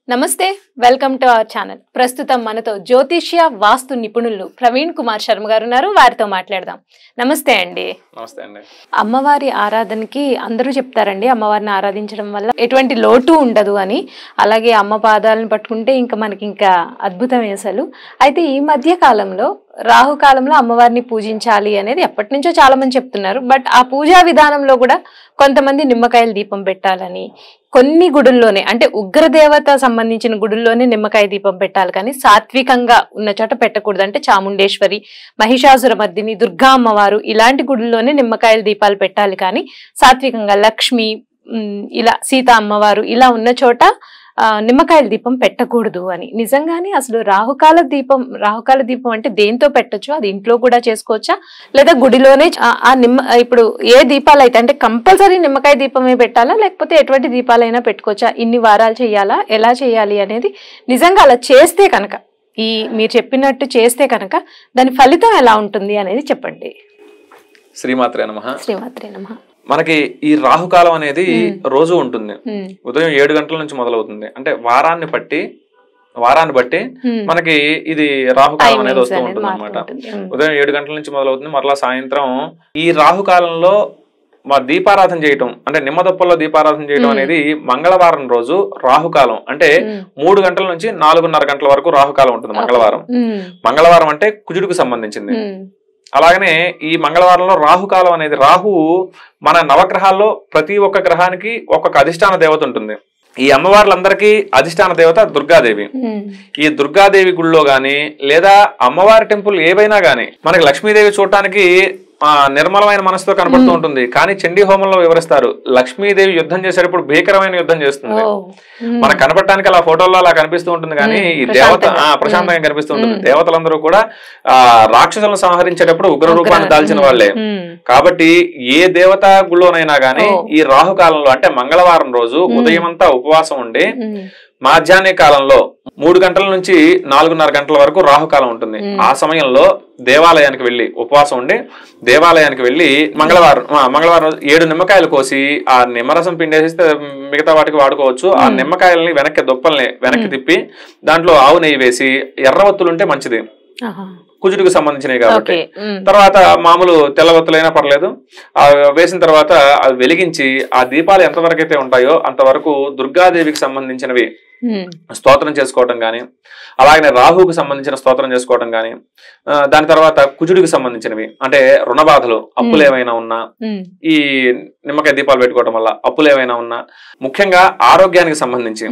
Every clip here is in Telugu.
నమస్తే వెల్కమ్ టు అవర్ ఛానల్. ప్రస్తుతం మనతో జ్యోతిష్య వాస్తు నిపుణులు ప్రవీణ్ కుమార్ శర్మ గారు ఉన్నారు. వారితో మాట్లాడదాం. నమస్తే అండి. నమస్తే అండి. అమ్మవారి ఆరాధనకి అందరూ చెప్తారండి, అమ్మవారిని ఆరాధించడం వల్ల ఎటువంటి లోటు ఉండదు అని. అలాగే అమ్మ పాదాలను పట్టుకుంటే మనకి ఇంకా అద్భుతమే అసలు. అయితే ఈ మధ్య కాలంలో రాహుకాలంలో అమ్మవారిని పూజించాలి అనేది ఎప్పటి నుంచో చాలా మంది చెప్తున్నారు. బట్ ఆ పూజా విధానంలో కూడా కొంతమంది నిమ్మకాయల దీపం పెట్టాలని, కొన్ని గుడుల్లోనే అంటే ఉగ్రదేవత సంబంధించిన గుడుల్లోనే నిమ్మకాయ దీపం పెట్టాలి, కానీ సాత్వికంగా ఉన్న చోట పెట్టకూడదు. అంటే చాముండేశ్వరి, మహిషాసుర మర్దిని, దుర్గా అమ్మవారు ఇలాంటి గుడుల్లోనే నిమ్మకాయల దీపాలు పెట్టాలి, కానీ సాత్వికంగా లక్ష్మి ఇలా సీతా అమ్మవారు ఇలా ఉన్న చోట నిమ్మకాయల దీపం పెట్టకూడదు అని. నిజంగానే అసలు రాహుకాల దీపం అంటే దేంతో పెట్టొచ్చు? అది ఇంట్లో కూడా చేసుకోవచ్చా, లేదా గుడిలోనే ఆ ఇప్పుడు ఏ దీపాలు అయితే అంటే కంపల్సరీ నిమ్మకాయ దీపమే పెట్టాలా, లేకపోతే ఎటువంటి దీపాలైనా పెట్టుకోవచ్చా? ఇన్ని వారాలు చేయాలా, ఎలా చేయాలి అనేది నిజంగా అలా చేస్తే కనుక, మీరు చెప్పినట్టు చేస్తే కనుక దాని ఫలితం ఎలా ఉంటుంది అనేది చెప్పండి. శ్రీమాత్రే నమః. శ్రీమాత్రే నమః. మనకి ఈ రాహుకాలం అనేది రోజు ఉంటుంది. ఉదయం 7 గంటల నుంచి మొదలవుతుంది. అంటే వారాన్ని బట్టి మనకి ఇది రాహుకాలం అనేది వస్తూ ఉంటుంది అనమాట. ఉదయం 7 గంటల నుంచి మొదలవుతుంది, మరలా సాయంత్రం. ఈ రాహుకాలంలో మా దీపారాధన చేయటం అంటే నిమ్మదొప్పల్లో దీపారాధన చేయడం అనేది మంగళవారం రోజు రాహుకాలం. అంటే 3 గంటల నుంచి 4:30 గంటల వరకు రాహుకాలం ఉంటుంది మంగళవారం అంటే కుజుడికి సంబంధించింది. అలాగనే ఈ మంగళవారంలో రాహుకాలం అనేది, రాహువు మన నవగ్రహాల్లో ప్రతి ఒక్క గ్రహానికి ఒక్కొక్క అధిష్టాన దేవత ఉంటుంది. ఈ అమ్మవార్లందరికీ అధిష్టాన దేవత దుర్గాదేవి. ఈ దుర్గాదేవి గుళ్ళో గాని లేదా అమ్మవారి టెంపుల్ ఏవైనా గాని మనకి లక్ష్మీదేవి చూడటానికి నిర్మలమైన మనసుతో కనబడుతూ ఉంటుంది, కానీ చండీ హోమంలో వివరిస్తారు లక్ష్మీదేవి యుద్ధం చేసేటప్పుడు భీకరమైన యుద్ధం చేస్తుంది. మనకు కనపడటానికి అలా ఫోటోల్లో అలా కనిపిస్తూ ఉంటుంది, కానీ ఈ దేవత ప్రశాంతంగా కనిపిస్తూ ఉంటుంది. దేవతలందరూ కూడా రాక్షసులను సంహరించేటప్పుడు ఉగ్ర రూపాన్ని దాల్చిన వాళ్లే. కాబట్టి ఏ దేవత గుళ్ళోనైనా గానీ ఈ రాహుకాలంలో అంటే మంగళవారం రోజు ఉదయం అంతా ఉపవాసం ఉండి మధ్యాహ్న కాలంలో 3 గంటల నుంచి 4:30 గంటల వరకు రాహుకాలం ఉంటుంది. ఆ సమయంలో దేవాలయానికి వెళ్లి ఉపవాసం ఉండి దేవాలయానికి వెళ్లి మంగళవారం 7 నిమ్మకాయలు కోసి ఆ నిమ్మరసం పిండేసిస్తే మిగతా వాటికి వాడుకోవచ్చు. ఆ నిమ్మకాయలని వెనక్కి తిప్పి దాంట్లో ఆవు నెయ్యి వేసి ఎర్రవత్తులు ఉంటే మంచిది, కుజుడికి సంబంధించినవి కాబట్టి. తర్వాత మామూలు తెల్లవత్తులైనా పర్లేదు. వేసిన తర్వాత అవి వెలిగించి ఆ దీపాలు ఎంతవరకు అయితే ఉంటాయో అంతవరకు దుర్గాదేవికి సంబంధించినవి స్తోత్రం చేసుకోవటం గాని, అలాగనే రాహువుకి సంబంధించిన స్తోత్రం చేసుకోవటం గాని, దాని తర్వాత కుజుడికి సంబంధించినవి అంటే రుణ బాధలు, అప్పులు ఏమైనా ఉన్నా ఈ నిమ్మకాయ దీపాలు పెట్టుకోవడం వల్ల అప్పులు ఏమైనా ఉన్నా, ముఖ్యంగా ఆరోగ్యానికి సంబంధించి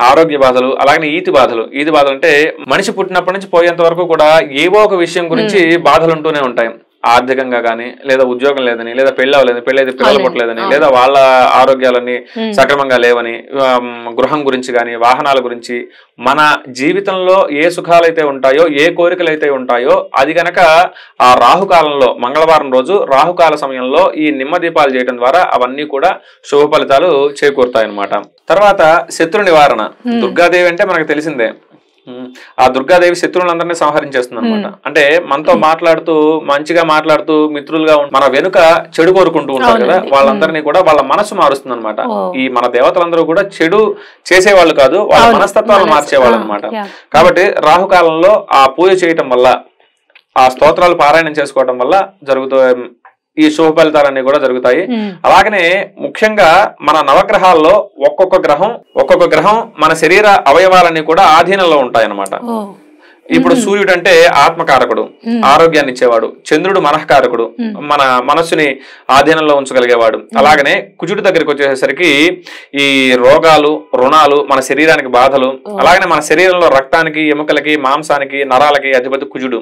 ఆరోగ్య బాధలు, అలాగే ఈతి బాధలు అంటే మనిషి పుట్టినప్పటి నుంచి పోయేంత వరకు కూడా ఏవో ఒక విషయం గురించి బాధలు ఉంటూనే ఉంటాయి. ఆర్థికంగా గానీ, లేదా ఉద్యోగం లేదని, లేదా పెళ్లి అయితే పిల్లలు పుట్టలేదని, లేదా వాళ్ళ ఆరోగ్యాలన్నీ సక్రమంగా లేవని, గృహం గురించి గాని, వాహనాల గురించి, మన జీవితంలో ఏ సుఖాలైతే ఉంటాయో, ఏ కోరికలు అయితే ఉంటాయో అది గనక ఆ రాహుకాలంలో మంగళవారం రోజు రాహుకాల సమయంలో ఈ నిమ్మ దీపాలు చేయడం ద్వారా అవన్నీ కూడా శుభ ఫలితాలు చేకూరుతాయన్నమాట. తర్వాత శత్రు నివారణ. దుర్గాదేవి అంటే మనకు తెలిసిందే. ఆ దుర్గాదేవి శత్రువులందరినీ సంహరించేస్తుంది అనమాట. అంటే మనతో మంచిగా మాట్లాడుతూ మిత్రులుగా మన వెనుక చెడు కోరుకుంటూ ఉంటారు కదా, వాళ్ళందరినీ కూడా వాళ్ళ మనసు మారుస్తుంది అనమాట. ఈ మన దేవతలందరూ కూడా చెడు చేసేవాళ్ళు కాదు, వాళ్ళ మనస్తత్వాలు మార్చేవాళ్ళు అనమాట. కాబట్టి రాహుకాలంలో ఆ పూజ చేయటం వల్ల, ఆ స్తోత్రాలు పారాయణం చేసుకోవటం వల్ల ఈ శుభ ఫలితాలన్నీ కూడా జరుగుతాయి. అలాగనే ముఖ్యంగా మన నవగ్రహాల్లో ఒక్కొక్క గ్రహం మన శరీర అవయవాలన్నీ కూడా ఆధీనంలో ఉంటాయన్నమాట. ఇప్పుడు సూర్యుడు అంటే ఆత్మకారకుడు, ఆరోగ్యాన్ని ఇచ్చేవాడు. చంద్రుడు మనఃకారకుడు, మన మనస్సుని ఆధీనంలో ఉంచగలిగేవాడు. అలాగనే కుజుడి దగ్గరికి వచ్చేసరికి ఈ రోగాలు, రుణాలు, మన శరీరానికి బాధలు, అలాగనే మన శరీరంలో రక్తానికి, ఎముకలకి, మాంసానికి, నరాలకి అధిపతి కుజుడు.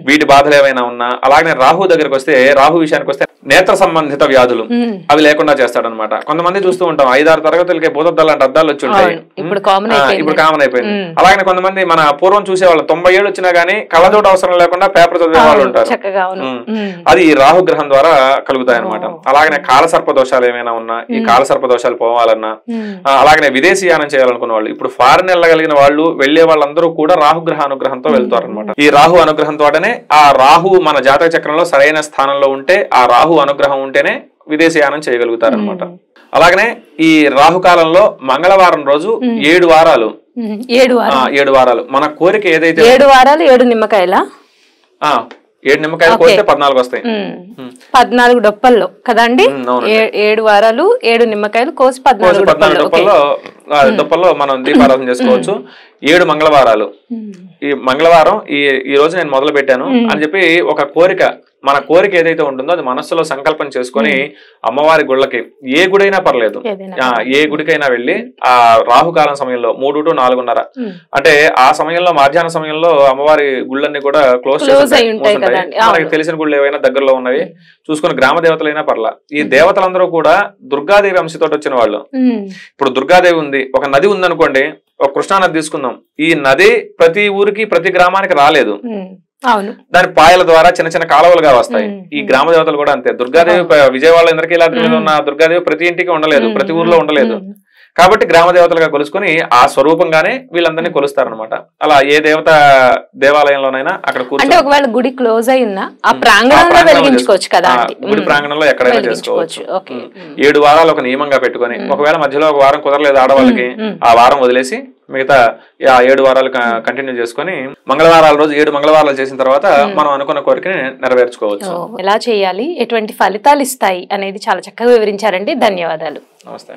వీటి బాధలు ఏమైనా ఉన్నా, అలాగనే రాహు దగ్గరికి వస్తే, రాహు విషయానికి వస్తే నేత్ర సంబంధిత వ్యాధులు అవి లేకుండా చేస్తాడనమాట. కొంతమంది చూస్తూ ఉంటాం 5-6 తరగతులకి భూతద్దాలు లాంటి అద్దాలు వచ్చి ఉంటాయి, ఇప్పుడు కామన్ అయిపోయింది. అలాగనే కొంతమంది మన పూర్వం చూసేవాళ్ళు 90 ఏళ్ళు వచ్చినా గానీ కళ్ళజోడు అవసరం లేకుండా పేపర్ చదివే వాళ్ళు ఉంటారు. అది ఈ రాహుగ్రహం ద్వారా కలుగుతాయి అనమాట. అలాగనే కాలసర్ప దోషాలు ఏమైనా ఉన్నా, ఈ కాలసర్ప దోషాలు పోవాలన్నా, అలాగనే విదేశీయానం చేయాలనుకున్న వాళ్ళు, ఇప్పుడు ఫారెన్ వెళ్ళగలిగిన వాళ్ళు, వెళ్లే వాళ్ళందరూ కూడా రాహుగ్రహ అనుగ్రహంతో వెళ్తారు అనమాట. ఈ రాహు అనుగ్రహంతోనే ఆ రాహు మన జాతక చక్రంలో సరైన స్థానంలో ఉంటే, ఆ రాహు అనుగ్రహం ఉంటేనే విదేశీయానం చేయగలుగుతారు అనమాట. అలాగనే ఈ రాహుకాలంలో మంగళవారం రోజు 7 వారాలు 7 వారాలు మన కోరిక ఏదైతే 7 వారాలు 7 నిమ్మకాయల 7 నిమ్మకాయలు కోస్తే 14 వస్తాయి. 14 డొప్పల్లో కదండి. 7 వారాలు 7 నిమ్మకాయలు కోసి 14 డొప్పల్లో మనం దీపారాధన చేసుకోవచ్చు. 7 మంగళవారాలు, ఈ మంగళవారం ఈ రోజు నేను మొదలు పెట్టాను అని చెప్పి ఒక కోరిక, మన కోరిక ఏదైతే ఉంటుందో అది మనస్సులో సంకల్పం చేసుకొని అమ్మవారి గుళ్ళకి, ఏ గుడైనా పర్లేదు, ఏ గుడికైనా వెళ్ళి ఆ రాహుకాలం సమయంలో 3 to 4:30 అంటే ఆ సమయంలో మధ్యాహ్న సమయంలో అమ్మవారి గుళ్ళన్నీ కూడా క్లోజ్ చేసి మనకి తెలిసిన గుళ్ళు ఏవైనా దగ్గరలో ఉన్నవి చూసుకుని గ్రామ దేవతలైనా పర్లా. ఈ దేవతలందరూ కూడా దుర్గాదేవి అంశతో వచ్చిన వాళ్ళు. ఇప్పుడు దుర్గాదేవి ఉంది, ఒక నది ఉందనుకోండి, ఒక కృష్ణానది తీసుకుందాం. ఈ నది ప్రతి ఊరికి ప్రతి గ్రామానికి రాలేదు, దాని పాయల ద్వారా చిన్న చిన్న కాలువలుగా వస్తాయి. ఈ గ్రామ దేవతలు కూడా అంతే. దుర్గాదేవి విజయవాడ ఇంద్రకీలాద్రి మీద ఉన్న దుర్గాదేవి ప్రతి ఇంటికి ఉండలేదు, ప్రతి ఊర్లో ఉండలేదు. కాబట్టి గ్రామ దేవతలుగా కొలుసుకొని ఆ స్వరూపంగానే వీళ్ళందరినీ కొలుస్తారనమాట. అలా ఏ దేవత దేవాలయంలోనైనా అక్కడ కూర్చొని ఒకవేళ గుడి క్లోజ్ అయినా ఆ ప్రాంగణంలో వెలిగించుకోవచ్చు కదా, గుడి ప్రాంగణంలో ఎక్కడైనా చేసుకోవచ్చు. 7 వారాలు ఒక నియమంగా పెట్టుకొని, ఒకవేళ మధ్యలో ఒక వారం కుదరలేదు ఆడవాళ్ళకి, ఆ వారం వదిలేసి మిగతా 7 వారాలు కంటిన్యూ చేసుకొని మంగళవారాల రోజు 7 మంగళవారాలు చేసిన తర్వాత మనం అనుకున్న కోరికని నెరవేర్చుకోవచ్చు. ఎలా చేయాలి, ఎటువంటి ఫలితాలు ఇస్తాయి అనేది చాలా చక్కగా వివరించారండి. ధన్యవాదాలు. నమస్తే.